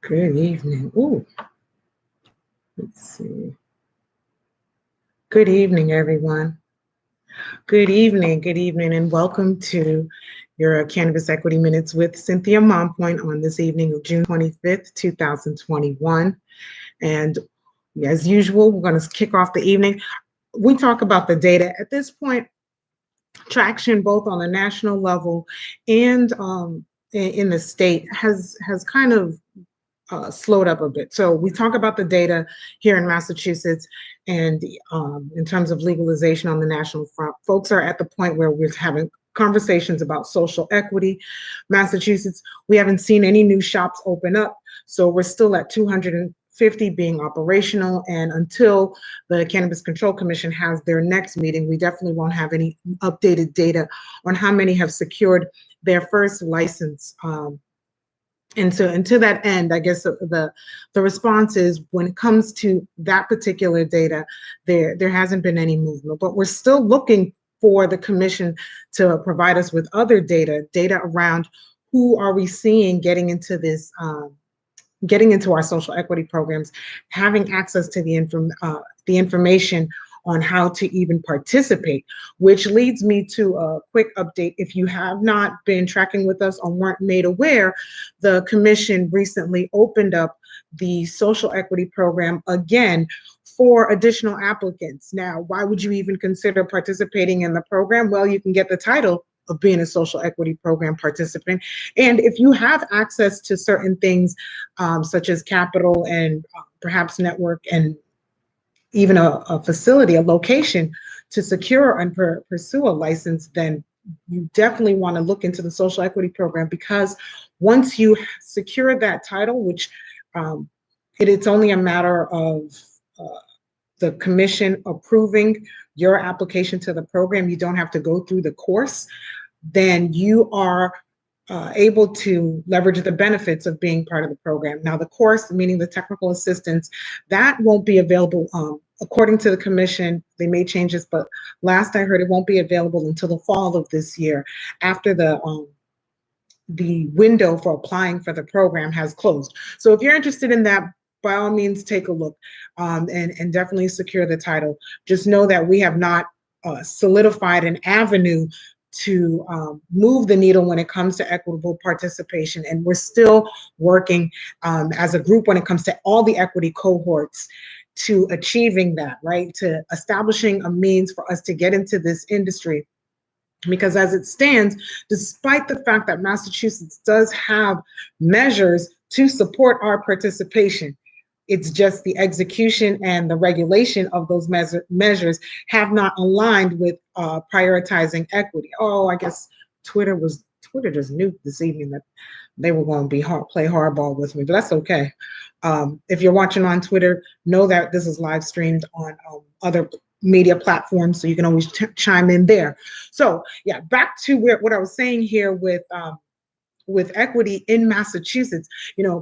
Good evening. Ooh, let's see. Good evening, everyone. Good evening, and welcome to your Cannabis Equity Minutes with Cynthia Mompoint on this evening of June 25th, 2021. And as usual, we're going to kick off the evening. We talk about the data. At this point, traction both on the national level and in the state has kind of slowed up a bit. So we talk about the data here in Massachusetts, and in terms of legalization on the national front, folks are at the point where we're having conversations about social equity. Massachusetts, we haven't seen any new shops open up, so we're still at 250 being operational, and until the Cannabis Control Commission has their next meeting, we definitely won't have any updated data on how many have secured their first license. And to that end, I guess the response is, when it comes to that particular data, there hasn't been any movement, but we're still looking for the commission to provide us with other data around who are we seeing getting into this, getting into our social equity programs, having access to the information on how to even participate, which leads me to a quick update. If you have not been tracking with us or weren't made aware, the commission recently opened up the social equity program again for additional applicants. Now, why would you even consider participating in the program? Well, you can get the title of being a social equity program participant. And if you have access to certain things, such as capital and perhaps network and even a facility, a location to secure and pursue a license, then you definitely want to look into the social equity program, because once you secure that title, which it's only a matter of the commission approving your application to the program, you don't have to go through the course, then you are able to leverage the benefits of being part of the program. Now, the course, meaning the technical assistance, that won't be available. According to the commission, they made changes, but last I heard, it won't be available until the fall of this year, after the window for applying for the program has closed. So if you're interested in that, by all means, take a look, and definitely secure the title. Just know that we have not solidified an avenue to move the needle when it comes to equitable participation. And we're still working as a group when it comes to all the equity cohorts to achieving that, right? To establishing a means for us to get into this industry. Because as it stands, despite the fact that Massachusetts does have measures to support our participation, it's just the execution and the regulation of those measures have not aligned with prioritizing equity. Oh, I guess Twitter just knew this evening that they were going to play hardball with me, but that's okay. If you're watching on Twitter, know that this is live streamed on other media platforms, so you can always chime in there. So yeah, back to what I was saying here with equity in Massachusetts.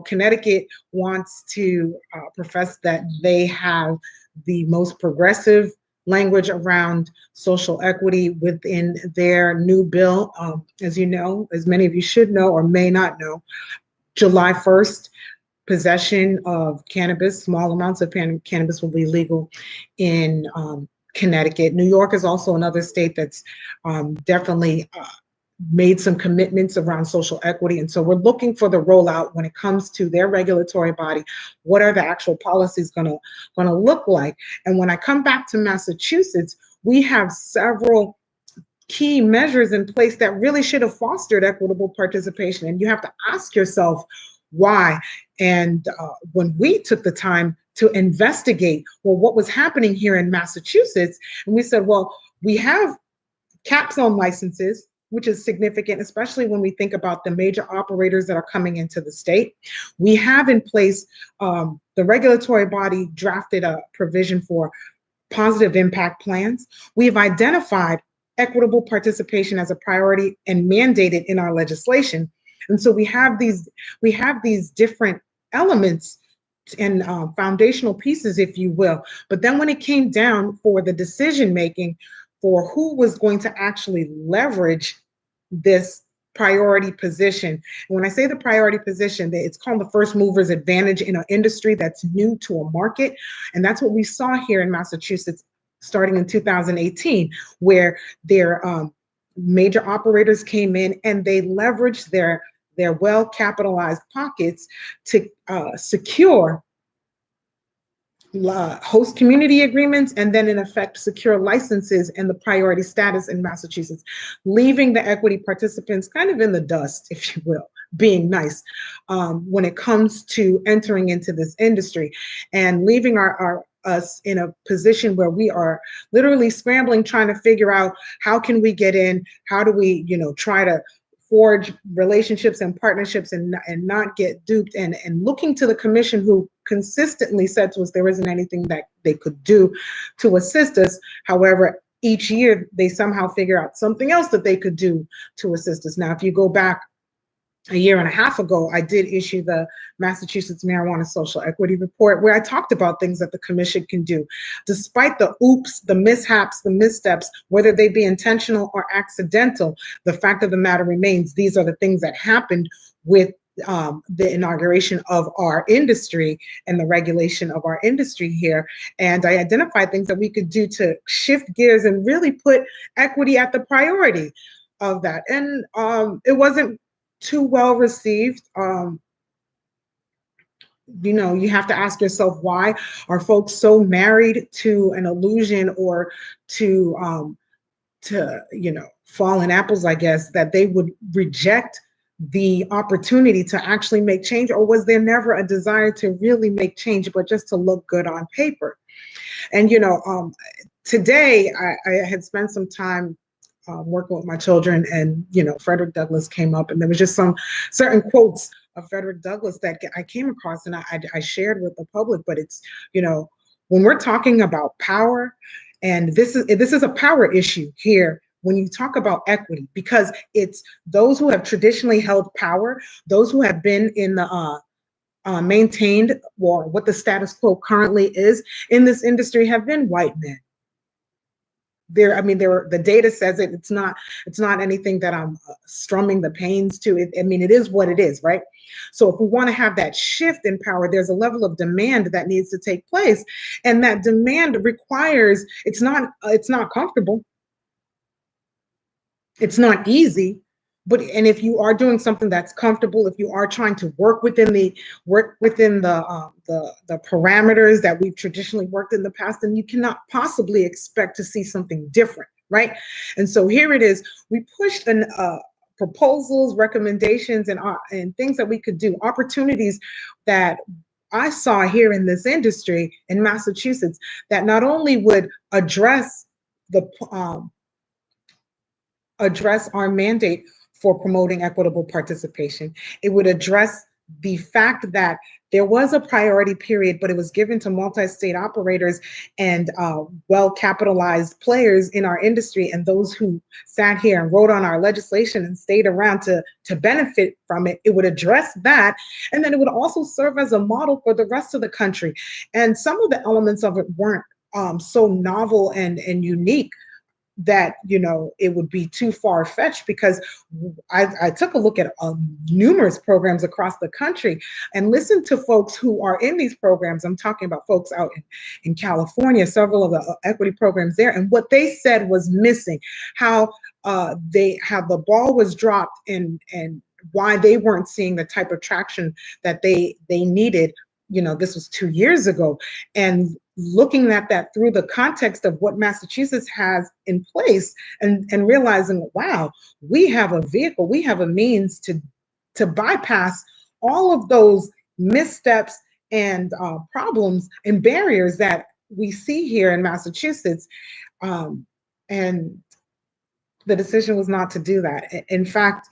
Connecticut wants to profess that they have the most progressive language around social equity within their new bill. As you know, as many of you should know or may not know, July 1st, possession of cannabis, small amounts of cannabis, will be legal in Connecticut. New York is also another state that's definitely made some commitments around social equity. And so we're looking for the rollout when it comes to their regulatory body. What are the actual policies gonna look like? And when I come back to Massachusetts, we have several key measures in place that really should have fostered equitable participation. And you have to ask yourself why. And when we took the time to investigate, well, what was happening here in Massachusetts, and we said, well, we have caps on licenses, which is significant, especially when we think about the major operators that are coming into the state. We have in place, the regulatory body drafted a provision for positive impact plans. We have identified equitable participation as a priority and mandated in our legislation. And so we have these different elements and foundational pieces, if you will. But then when it came down for the decision making for who was going to actually leverage this priority position. And when I say the priority position, it's called the first mover's advantage in an industry that's new to a market. And that's what we saw here in Massachusetts starting in 2018, where their major operators came in and they leveraged their well-capitalized pockets to secure host community agreements, and then in effect secure licenses and the priority status in Massachusetts, leaving the equity participants kind of in the dust, if you will, being nice, when it comes to entering into this industry, and leaving us in a position where we are literally scrambling, trying to figure out how can we get in, how do we, try to forge relationships and partnerships and not get duped, and looking to the commission, who consistently said to us there isn't anything that they could do to assist us. However, each year they somehow figure out something else that they could do to assist us. Now, if you go back a year and a half ago, I did issue the Massachusetts Marijuana Social Equity Report, where I talked about things that the commission can do. Despite the oops, the mishaps, the missteps, whether they be intentional or accidental, the fact of the matter remains, these are the things that happened with the inauguration of our industry and the regulation of our industry here. And I identified things that we could do to shift gears and really put equity at the priority of that. And it wasn't too well received. You have to ask yourself, why are folks so married to an illusion or to fallen apples, I guess, that they would reject the opportunity to actually make change? Or was there never a desire to really make change, but just to look good on paper? And today I had spent some time working with my children, and Frederick Douglass came up, and there was just some certain quotes of Frederick Douglass that I came across, and I shared with the public. But it's, when we're talking about power, and this is a power issue here when you talk about equity, because it's those who have traditionally held power, those who have been in the maintained, or what the status quo currently is in this industry, have been white men. The data says it. It's not anything that I'm strumming the pains to. It is what it is, right? So if we want to have that shift in power, there's a level of demand that needs to take place, and that demand requires. It's not comfortable. It's not easy. And if you are doing something that's comfortable, if you are trying to work within the parameters that we've traditionally worked in the past, then you cannot possibly expect to see something different, right? And so here it is. We pushed proposals, recommendations, and things that we could do, opportunities that I saw here in this industry in Massachusetts, that not only would address our mandate for promoting equitable participation. It would address the fact that there was a priority period, but it was given to multi-state operators and well-capitalized players in our industry, and those who sat here and wrote on our legislation and stayed around to benefit from it. It would address that, and then it would also serve as a model for the rest of the country. And some of the elements of it weren't so novel and unique that it would be too far-fetched, because I took a look at numerous programs across the country and listened to folks who are in these programs. I'm talking about folks out in California, several of the equity programs there, and what they said was missing, how the ball was dropped, and why they weren't seeing the type of traction that they needed. This was 2 years ago, and looking at that through the context of what Massachusetts has in place, and realizing, wow, we have a vehicle, we have a means to bypass all of those missteps and problems and barriers that we see here in Massachusetts. And the decision was not to do that. In fact,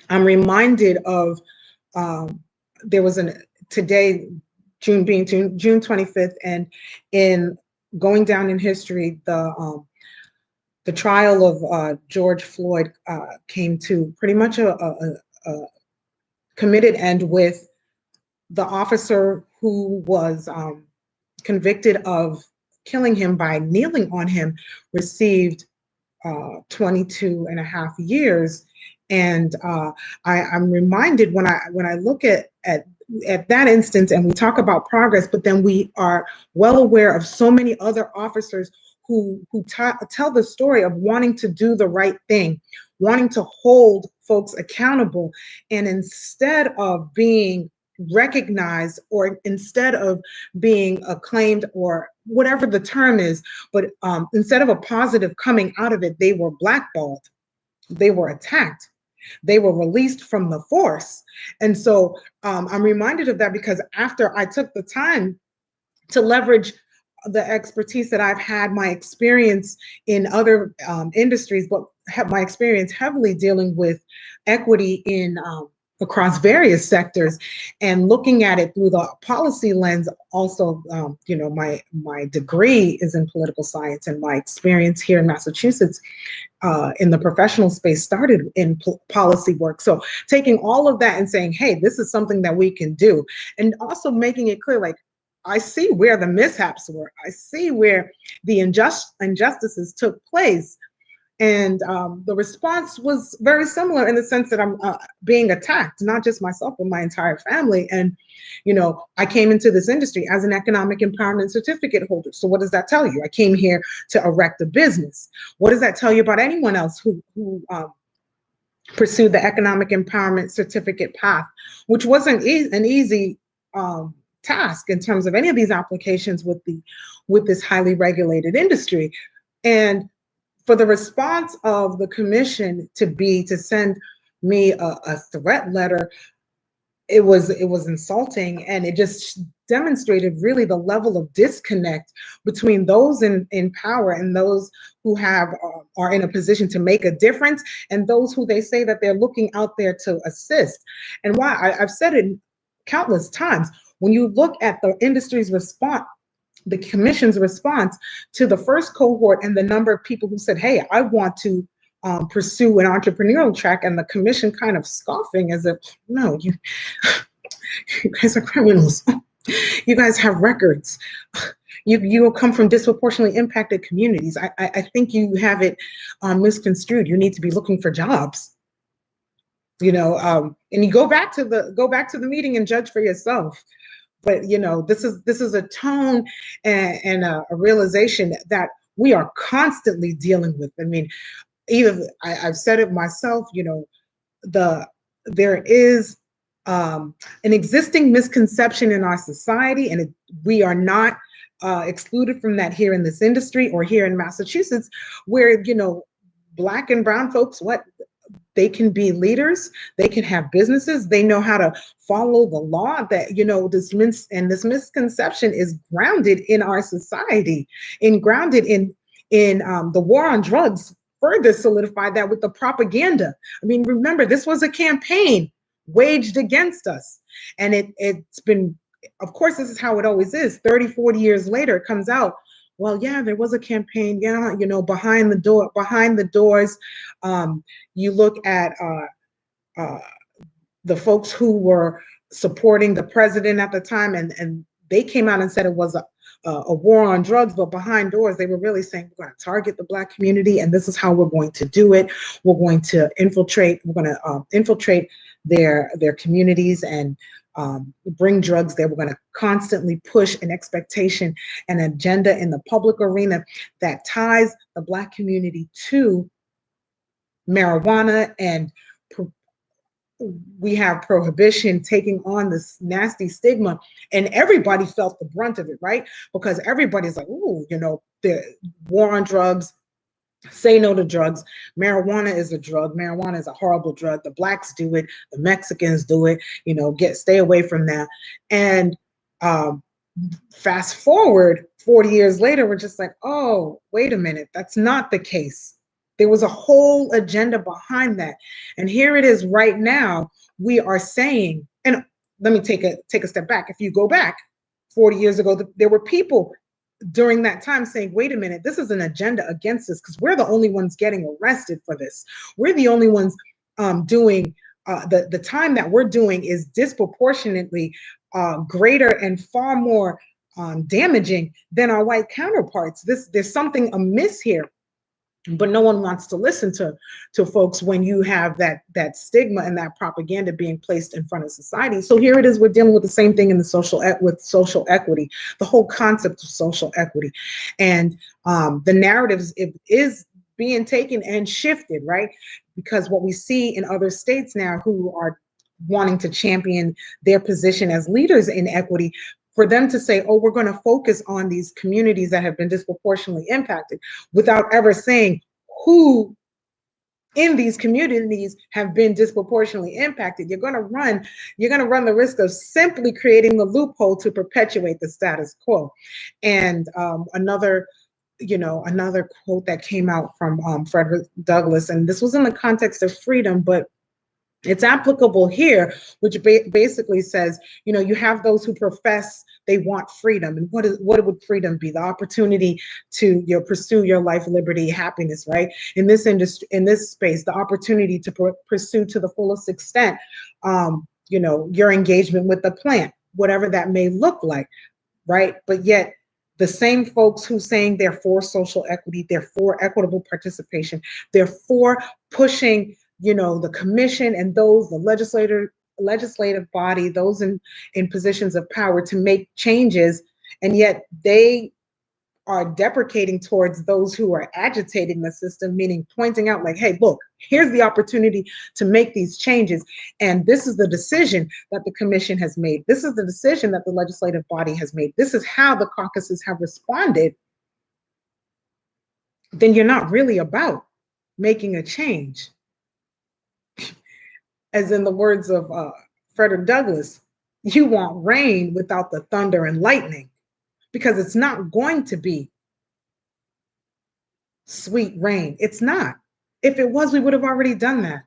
I'm reminded of there was today, June 25th, and in going down in history, the trial of George Floyd came to pretty much a committed end, with the officer who was convicted of killing him by kneeling on him received 22 and a half years. And I'm reminded when I look at that instance and we talk about progress, but then we are well aware of so many other officers who tell the story of wanting to do the right thing, wanting to hold folks accountable. And instead of being recognized, or instead of being acclaimed, or whatever the term is, but instead of a positive coming out of it, they were blackballed, they were attacked, they were released from the force. And so I'm reminded of that because after I took the time to leverage the expertise that I've had, my experience in other industries, but have my experience heavily dealing with equity in across various sectors, and looking at it through the policy lens. Also, my degree is in political science, and my experience here in Massachusetts in the professional space started in policy work. So taking all of that and saying, hey, this is something that we can do, and also making it clear, like, I see where the mishaps were. I see where the injustices took place. And the response was very similar in the sense that I'm being attacked, not just myself, but my entire family. And, I came into this industry as an economic empowerment certificate holder. So what does that tell you? I came here to erect a business. What does that tell you about anyone else who pursued the economic empowerment certificate path, which wasn't an easy task in terms of any of these applications with this highly regulated industry? And for the response of the commission to send me a threat letter, it was insulting, and it just demonstrated really the level of disconnect between those in power and those who are in a position to make a difference, and those who they say that they're looking out there to assist. And why I've said it countless times, when you look at the industry's response, the commission's response to the first cohort, and the number of people who said, hey, I want to pursue an entrepreneurial track, and the commission kind of scoffing as if, no, you guys are criminals. You guys have records. You come from disproportionately impacted communities. I think you have it misconstrued. You need to be looking for jobs. And you go back to the meeting and judge for yourself. But this is a tone and a realization that we are constantly dealing with. I mean, I've said it myself. There is an existing misconception in our society, and we are not excluded from that here in this industry or here in Massachusetts, where Black and brown folks, they can be leaders, they can have businesses, they know how to follow the law. That this misconception is grounded in our society, and grounded in the war on drugs. Further solidified that with the propaganda. I mean, remember, this was a campaign waged against us, and it's been, of course, this is how it always is. 30, 40 years later, it comes out, well, yeah, there was a campaign, yeah, behind the doors. You look at the folks who were supporting the president at the time, and they came out and said it was a war on drugs, but behind doors, they were really saying, we're going to target the Black community, and this is how we're going to do it. We're going to infiltrate their communities and bring drugs there. We're going to constantly push an expectation and agenda in the public arena that ties the Black community to marijuana, and we have prohibition taking on this nasty stigma, and everybody felt the brunt of it, right? Because everybody's like, ooh, the war on drugs, say no to drugs. Marijuana is a drug. Marijuana is a horrible drug. The Blacks do it. The Mexicans do it. Stay away from that. And fast forward 40 years later, we're just like, oh, wait a minute. That's not the case. There was a whole agenda behind that. And here it is right now. We are saying, and let me take a step back. If you go back 40 years ago, there were people during that time saying, wait a minute, this is an agenda against us, because we're the only ones getting arrested for this. We're the only ones doing the time that we're doing is disproportionately greater and far more damaging than our white counterparts. There's something amiss here. But no one wants to listen to folks when you have that stigma and that propaganda being placed in front of society. So here it is, we're dealing with the same thing in the with social equity, the whole concept of social equity. And the narratives is being taken and shifted, right? Because what we see in other states now who are wanting to champion their position as leaders in equity, for them to say, oh, we're going to focus on these communities that have been disproportionately impacted without ever saying who in these communities have been disproportionately impacted. You're going to run the risk of simply creating the loophole to perpetuate the status quo. And another quote that came out from Frederick Douglass, and this was in the context of freedom, but it's applicable here, which basically says, you have those who profess they want freedom. And what would freedom be? The opportunity to pursue your life, liberty, happiness, right? In this industry, in this space, the opportunity to pursue to the fullest extent, your engagement with the plant, whatever that may look like, right? But yet, the same folks who saying they're for social equity, they're for equitable participation, they're for pushing the commission and the legislative body, those in positions of power to make changes, and yet they are deprecating towards those who are agitating the system, meaning pointing out like, hey, look, here's the opportunity to make these changes. And this is the decision that the commission has made. This is the decision that the legislative body has made. This is how the caucuses have responded. Then you're not really about making a change. As in the words of Frederick Douglass, you want rain without the thunder and lightning, because it's not going to be sweet rain. It's not. If it was, we would have already done that.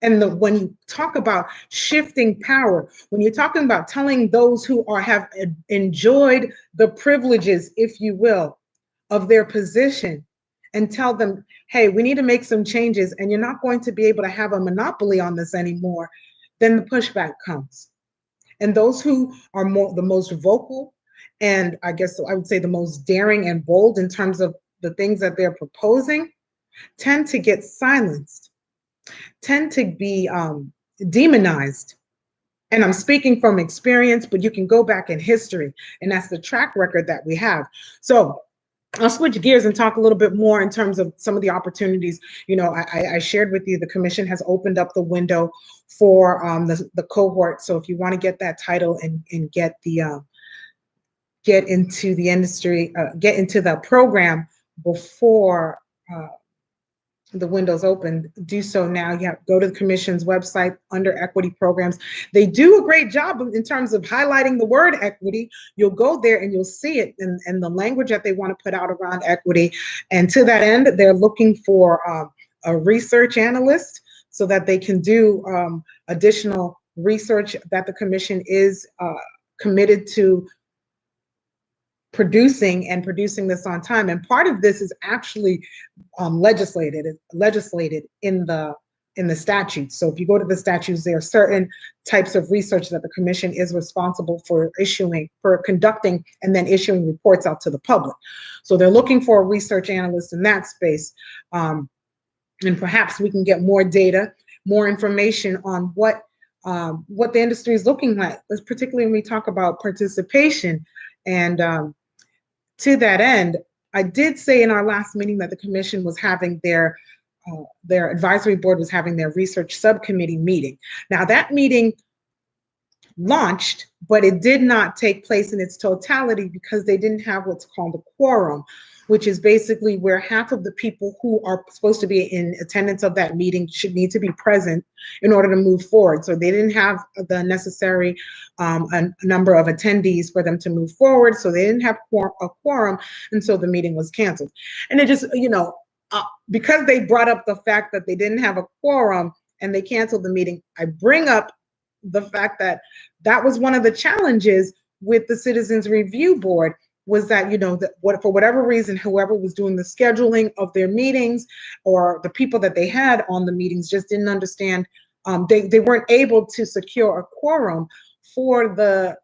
And when you talk about shifting power, when you're talking about telling those who have enjoyed the privileges, if you will, of their position, and tell them, hey, we need to make some changes, and you're not going to be able to have a monopoly on this anymore, then the pushback comes. And those who are the most vocal, and I guess I would say the most daring and bold in terms of the things that they're proposing, tend to get silenced, tend to be demonized. And I'm speaking from experience, but you can go back in history, and that's the track record that we have. So I'll switch gears and talk a little bit more in terms of some of the opportunities. I shared with you the commission has opened up the window for the cohort. So if you want to get that title and get into the industry, get into the program before the window's open, do so now. You have to go to the commission's website under equity programs. They do a great job in terms of highlighting the word equity. You'll go there and you'll see it in the language that they want to put out around equity. And to that end, they're looking for a research analyst so that they can do additional research that the commission is committed to producing this on time. And part of this is actually legislated in the statutes. So if you go to the statutes, there are certain types of research that the commission is responsible for conducting and then issuing reports out to the public. So they're looking for a research analyst in that space. And perhaps we can get more data, more information on what the industry is looking like, particularly when we talk about participation. And to that end, I did say in our last meeting that the commission was having their advisory board was having their research subcommittee meeting. Now that meeting launched, but it did not take place in its totality because they didn't have what's called a quorum, which is basically where half of the people who are supposed to be in attendance of that meeting should need to be present in order to move forward. So they didn't have the necessary a number of attendees for them to move forward. So they didn't have a quorum, and so the meeting was canceled. And it just, because they brought up the fact that they didn't have a quorum and they canceled the meeting, I bring up the fact that was one of the challenges with the Citizens Review Board, was that, for whatever reason, whoever was doing the scheduling of their meetings or the people that they had on the meetings just didn't understand. They weren't able to secure a quorum for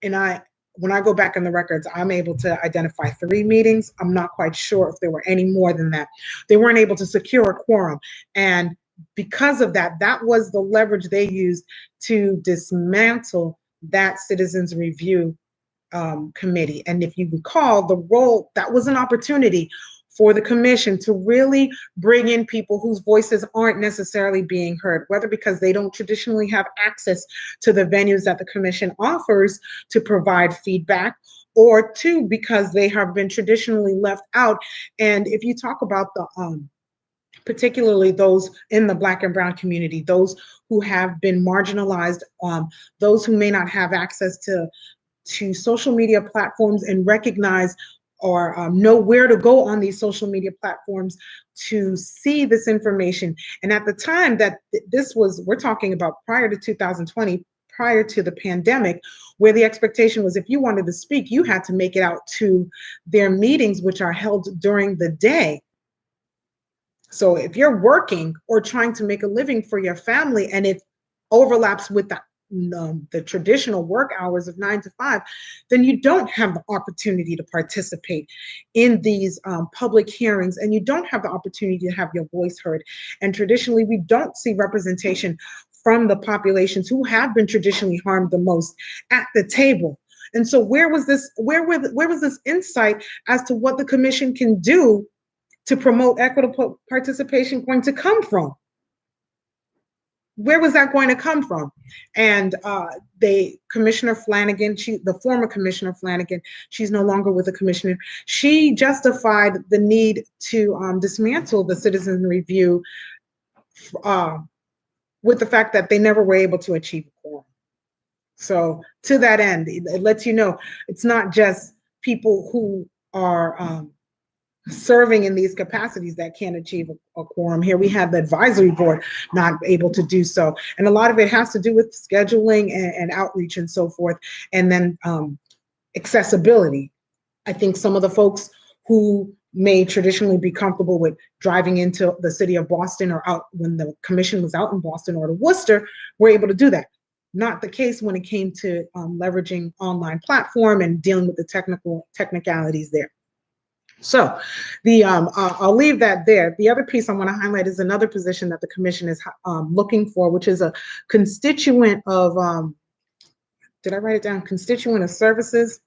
and I when I go back in the records, I'm able to identify 3 meetings. I'm not quite sure if there were any more than that. They weren't able to secure a quorum. And because of that, that was the leverage they used to dismantle that citizens review committee. And if you recall, the role, that was an opportunity for the commission to really bring in people whose voices aren't necessarily being heard, whether because they don't traditionally have access to the venues that the commission offers to provide feedback, or 2, because they have been traditionally left out. And if you talk about the particularly those in the Black and Brown community, those who have been marginalized, those who may not have access to social media platforms and recognize or know where to go on these social media platforms to see this information. And at the time that this was, we're talking about prior to 2020, prior to the pandemic, where the expectation was if you wanted to speak, you had to make it out to their meetings, which are held during the day. So if you're working or trying to make a living for your family and it overlaps with the traditional work hours of 9 to 5, then you don't have the opportunity to participate in these public hearings, and you don't have the opportunity to have your voice heard. And traditionally, we don't see representation from the populations who have been traditionally harmed the most at the table. And so where was this insight as to what the commission can do to promote equitable participation going to come from? Where was that going to come from? And Commissioner Flanagan, the former Commissioner Flanagan, she's no longer with the commissioner, she justified the need to dismantle the citizen review with the fact that they never were able to achieve a quorum. So to that end, it lets you know it's not just people who are serving in these capacities that can't achieve a quorum. Here we have the advisory board not able to do so. And a lot of it has to do with scheduling and outreach and so forth. And then accessibility. I think some of the folks who may traditionally be comfortable with driving into the city of Boston or out when the commission was out in Boston or to Worcester were able to do that. Not the case when it came to leveraging online platform and dealing with the technicalities there. So I'll leave that there. The other piece I want to highlight is another position that the commission is looking for, which is a constituent of, did I write it down? Constituent of Services.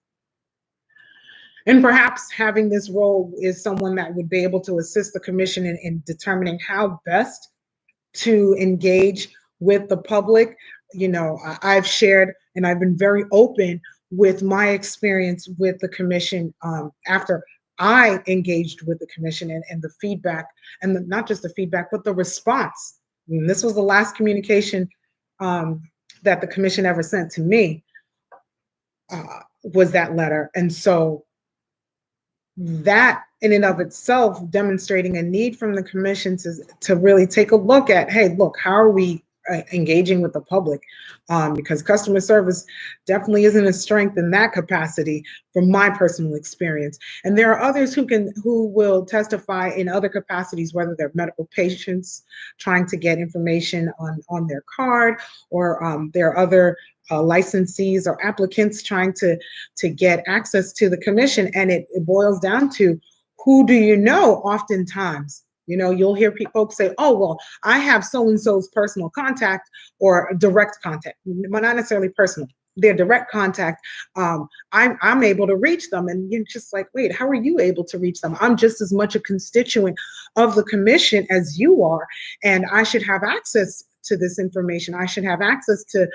And perhaps having this role is someone that would be able to assist the commission in determining how best to engage with the public. You know, I've shared and I've been very open with my experience with the commission after I engaged with the commission and the feedback, and not just the feedback, but the response. And this was the last communication that the commission ever sent to me, was that letter. And so that in and of itself demonstrating a need from the commission to really take a look at, hey, look, how are we engaging with the public, because customer service definitely isn't a strength in that capacity from my personal experience. And there are others who will testify in other capacities, whether they're medical patients trying to get information on their card, or there are other licensees or applicants trying to get access to the commission. And it boils down to, who do you know? Oftentimes, you know, you'll hear folks say, oh, well, I have so-and-so's personal contact or direct contact, but not necessarily personal, their direct contact. I'm able to reach them. And you're just like, wait, how are you able to reach them? I'm just as much a constituent of the commission as you are, and I should have access to this information. I should have access to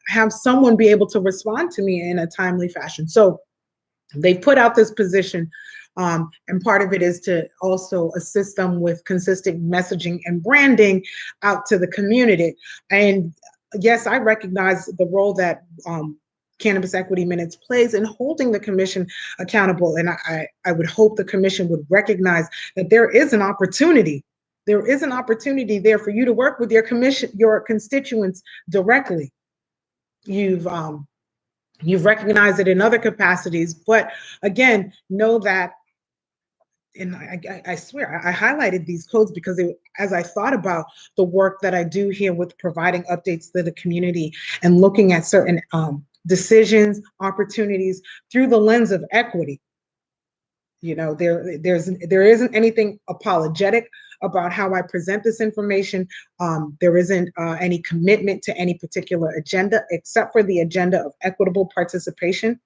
have someone be able to respond to me in a timely fashion. So they put out this position. And part of it is to also assist them with consistent messaging and branding out to the community. And yes, I recognize the role that Cannabis Equity Minutes plays in holding the commission accountable. And I would hope the commission would recognize that there is an opportunity. There is an opportunity there for you to work with your constituents directly. You've recognized it in other capacities, but again, know that. And I swear, I highlighted these codes because as I thought about the work that I do here with providing updates to the community and looking at certain decisions, opportunities through the lens of equity. You know, there isn't anything apologetic about how I present this information. There isn't any commitment to any particular agenda, except for the agenda of equitable participation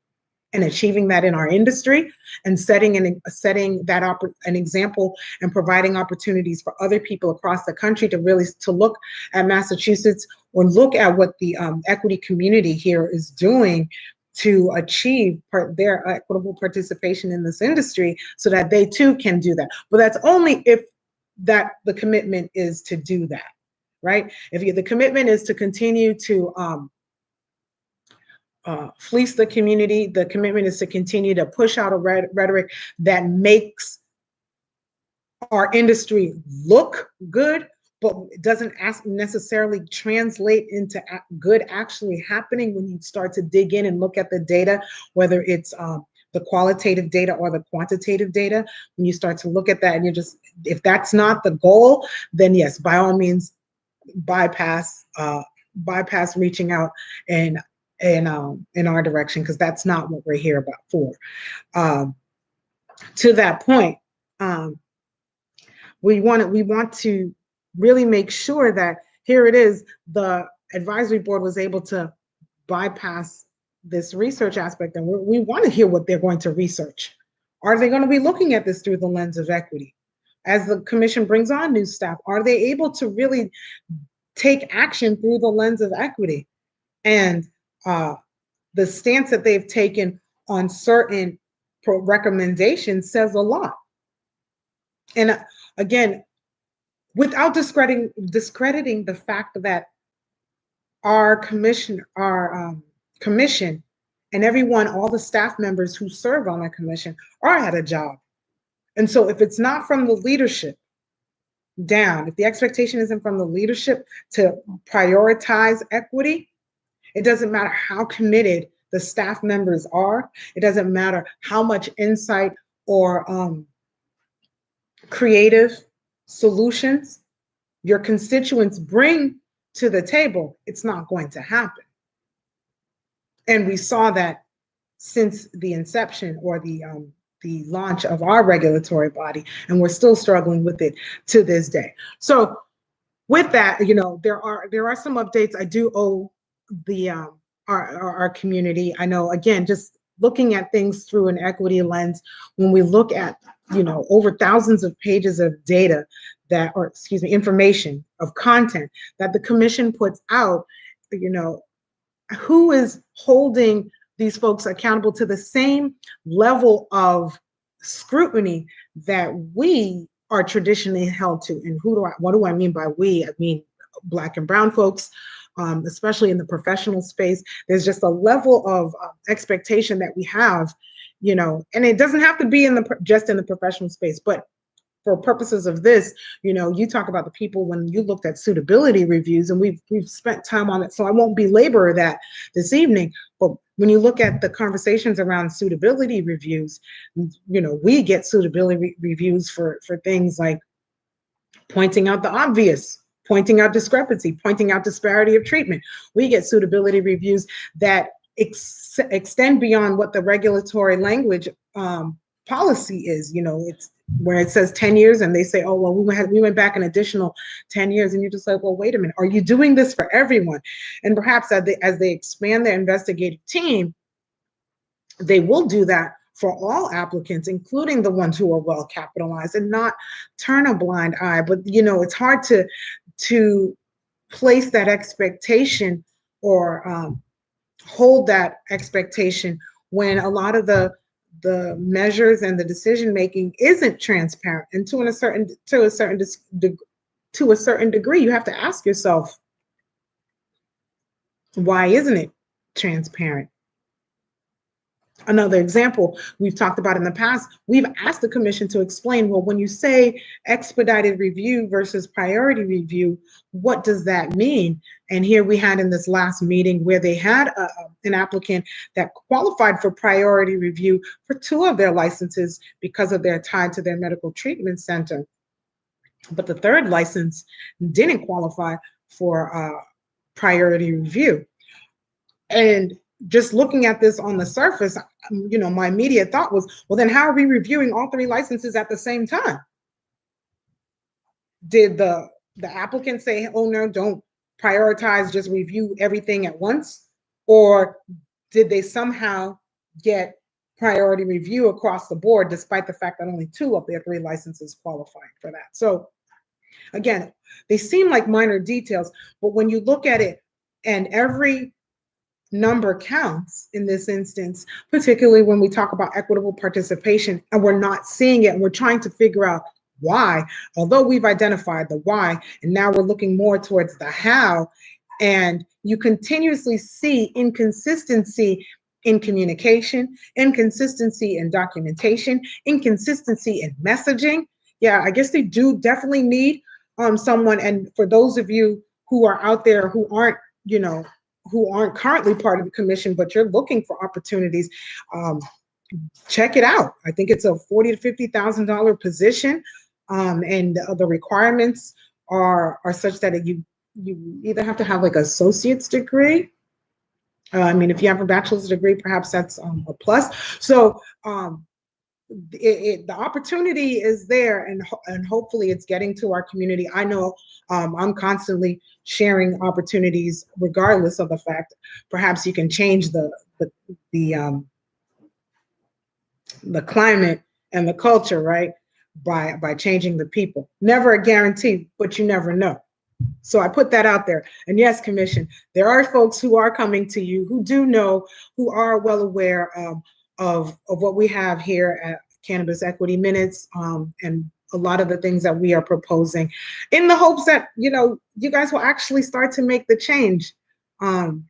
and achieving that in our industry, and setting an example and providing opportunities for other people across the country to look at Massachusetts, or look at what the equity community here is doing to achieve their equitable participation in this industry, so that they too can do that. But that's only if the commitment is to do that, right? If the commitment is to continue to fleece the community, the commitment is to continue to push out a rhetoric that makes our industry look good, but doesn't necessarily translate into good actually happening when you start to dig in and look at the data, whether it's the qualitative data or the quantitative data. When you start to look at that, and if that's not the goal, then yes, by all means, bypass reaching out in our direction, because that's not what we're here about for. To that point, we want to really make sure that here it is, the advisory board was able to bypass this research aspect, and we want to hear what they're going to research. Are they going to be looking at this through the lens of equity? As the commission brings on new staff, are they able to really take action through the lens of equity? And the stance that they've taken on certain recommendations says a lot. And again, without discrediting the fact that our commission and everyone, all the staff members who serve on that commission are at a job. And so if it's not from the leadership down, if the expectation isn't from the leadership to prioritize equity, it doesn't matter how committed the staff members are. It doesn't matter how much insight or creative solutions your constituents bring to the table. It's not going to happen. And we saw that since the inception or the launch of our regulatory body, and we're still struggling with it to this day. So with that, you know, there are some updates I do owe the our community. I know, again, just looking at things through an equity lens, when we look at, you know, over thousands of pages of data that, or excuse me, information of content that the commission puts out, you know, who is holding these folks accountable to the same level of scrutiny that we are traditionally held to? And what do I mean by we? I mean Black and brown folks, especially in the professional space. There's just a level of expectation that we have, you know, and it doesn't have to be just in the professional space, but for purposes of this, you know, you talk about the people when you looked at suitability reviews, and we've spent time on it, so I won't belabor that this evening. But when you look at the conversations around suitability reviews, you know, we get suitability reviews for things like pointing out the obvious, pointing out discrepancy, pointing out disparity of treatment. We get suitability reviews that extend beyond what the regulatory language policy is. You know, it's where it says 10 years and they say, oh, well, we went back an additional 10 years. And you're just like, well, wait a minute, are you doing this for everyone? And perhaps as they expand their investigative team, they will do that for all applicants, including the ones who are well capitalized, and not turn a blind eye. But, you know, it's hard to place that expectation or hold that expectation when a lot of the measures and the decision making isn't transparent. And to a certain degree, you have to ask yourself, why isn't it transparent? Another example we've talked about in the past, we've asked the commission to explain, well, when you say expedited review versus priority review, what does that mean? And here we had in this last meeting where they had an applicant that qualified for priority review for 2 of their licenses because of their tie to their medical treatment center. But the 3rd license didn't qualify for priority review. And just looking at this on the surface, my immediate thought was, well, then how are we reviewing all 3 licenses at the same time? Did the applicant say, oh no, don't prioritize, just review everything at once? Or did they somehow get priority review across the board, despite the fact that only 2 of their 3 licenses qualified for that? So again, they seem like minor details, but when you look at it, and every number counts in this instance, particularly when we talk about equitable participation and we're not seeing it and we're trying to figure out why, although we've identified the why, and now we're looking more towards the how, and you continuously see inconsistency in communication, inconsistency in documentation, inconsistency in messaging. Yeah, I guess they do definitely need someone. And for those of you who are out there who aren't, who aren't currently part of the commission, but you're looking for opportunities, check it out. I think it's a $40,000 to $50,000 position, and the requirements are such that you either have to have like an associate's degree. I mean, if you have a bachelor's degree, perhaps that's a plus. So the opportunity is there, and hopefully it's getting to our community. I know I'm constantly sharing opportunities, regardless of the fact. Perhaps you can change the climate and the culture, right, by changing the people. Never a guarantee, but you never know. So I put that out there. And yes, Commission, there are folks who are coming to you who do know, who are well aware of what we have here at Cannabis Equity Minutes, and a lot of the things that we are proposing, in the hopes that, you guys will actually start to make the change, and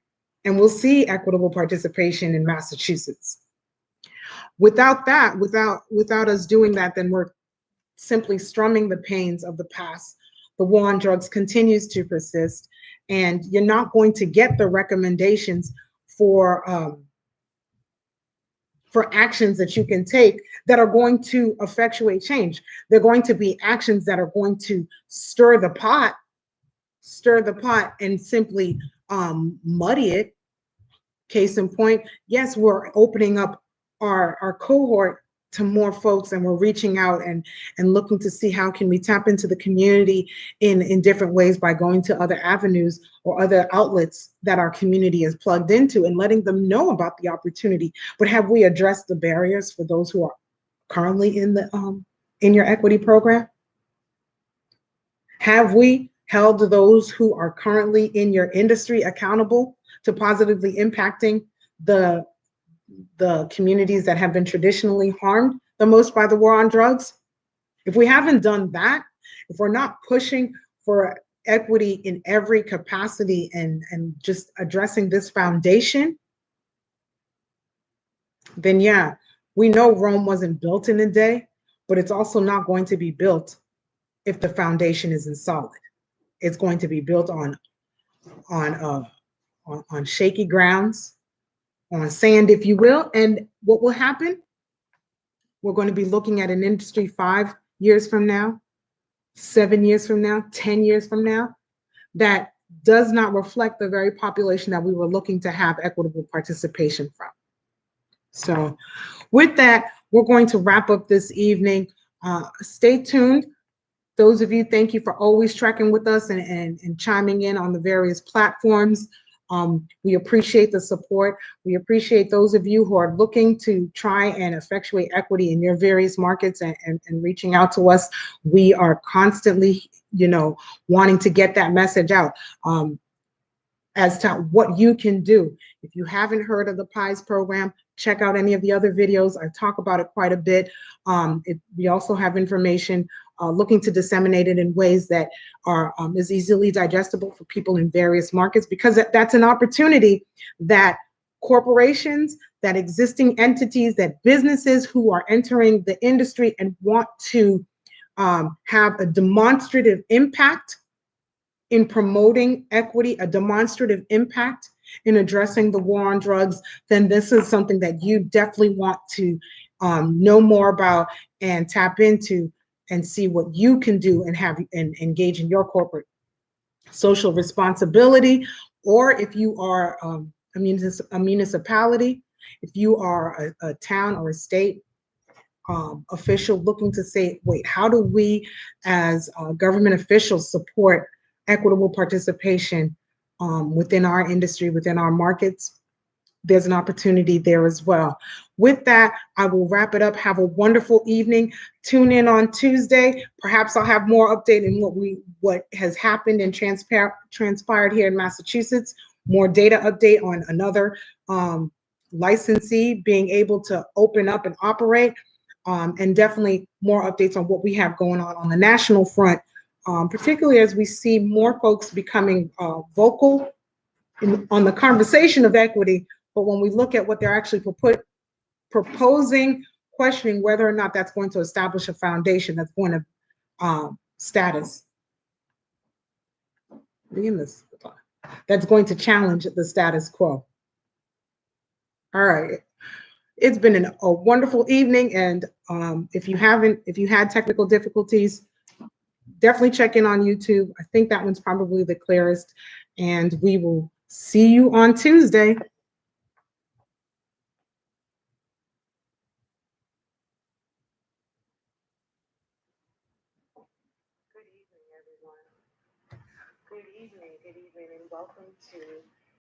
we'll see equitable participation in Massachusetts. Without that, without us doing that, then we're simply strumming the pains of the past. The war on drugs continues to persist, and you're not going to get the recommendations for actions that you can take that are going to effectuate change. They're going to be actions that are going to stir the pot and simply muddy it. Case in point, yes, we're opening up our cohort to more folks, and we're reaching out and looking to see how can we tap into the community in different ways by going to other avenues or other outlets that our community is plugged into and letting them know about the opportunity. But have we addressed the barriers for those who are currently in your equity program? Have we held those who are currently in your industry accountable to positively impacting the communities that have been traditionally harmed the most by the war on drugs? If we haven't done that, if we're not pushing for equity in every capacity and just addressing this foundation, then yeah, we know Rome wasn't built in a day, but it's also not going to be built if the foundation isn't solid. It's going to be built on shaky grounds, on sand, if you will. And what will happen? We're going to be looking at an industry 5 years from now, 7 years from now, 10 years from now, that does not reflect the very population that we were looking to have equitable participation from. So with that, we're going to wrap up this evening. Stay tuned. Those of you, thank you for always tracking with us and chiming in on the various platforms. We appreciate the support. We appreciate those of you who are looking to try and effectuate equity in your various markets and reaching out to us. We are constantly, wanting to get that message out as to what you can do. If you haven't heard of the PIES program, check out any of the other videos. I talk about it quite a bit. We also have information looking to disseminate it in ways that are is easily digestible for people in various markets, because that's an opportunity that corporations, that existing entities, that businesses who are entering the industry and want to have a demonstrative impact in promoting equity, a demonstrative impact in addressing the war on drugs, then this is something that you definitely want to know more about and tap into and see what you can do and have and engage in your corporate social responsibility. Or if you are a municipality, if you are a town or a state official looking to say, wait, how do we as government officials support equitable participation within our industry, within our markets? There's an opportunity there as well. With that, I will wrap it up. Have a wonderful evening. Tune in on Tuesday. Perhaps I'll have more update in what has happened and transpired here in Massachusetts. More data update on another licensee being able to open up and operate, and definitely more updates on what we have going on the national front, particularly as we see more folks becoming vocal on the conversation of equity. But when we look at what they're actually proposing, questioning whether or not that's going to establish a foundation that's going to that's going to challenge the status quo. All right. It's been a wonderful evening, and if you had technical difficulties, definitely check in on YouTube. I think that one's probably the clearest, and we will see you on Tuesday. Good evening, everyone. Good evening, and welcome to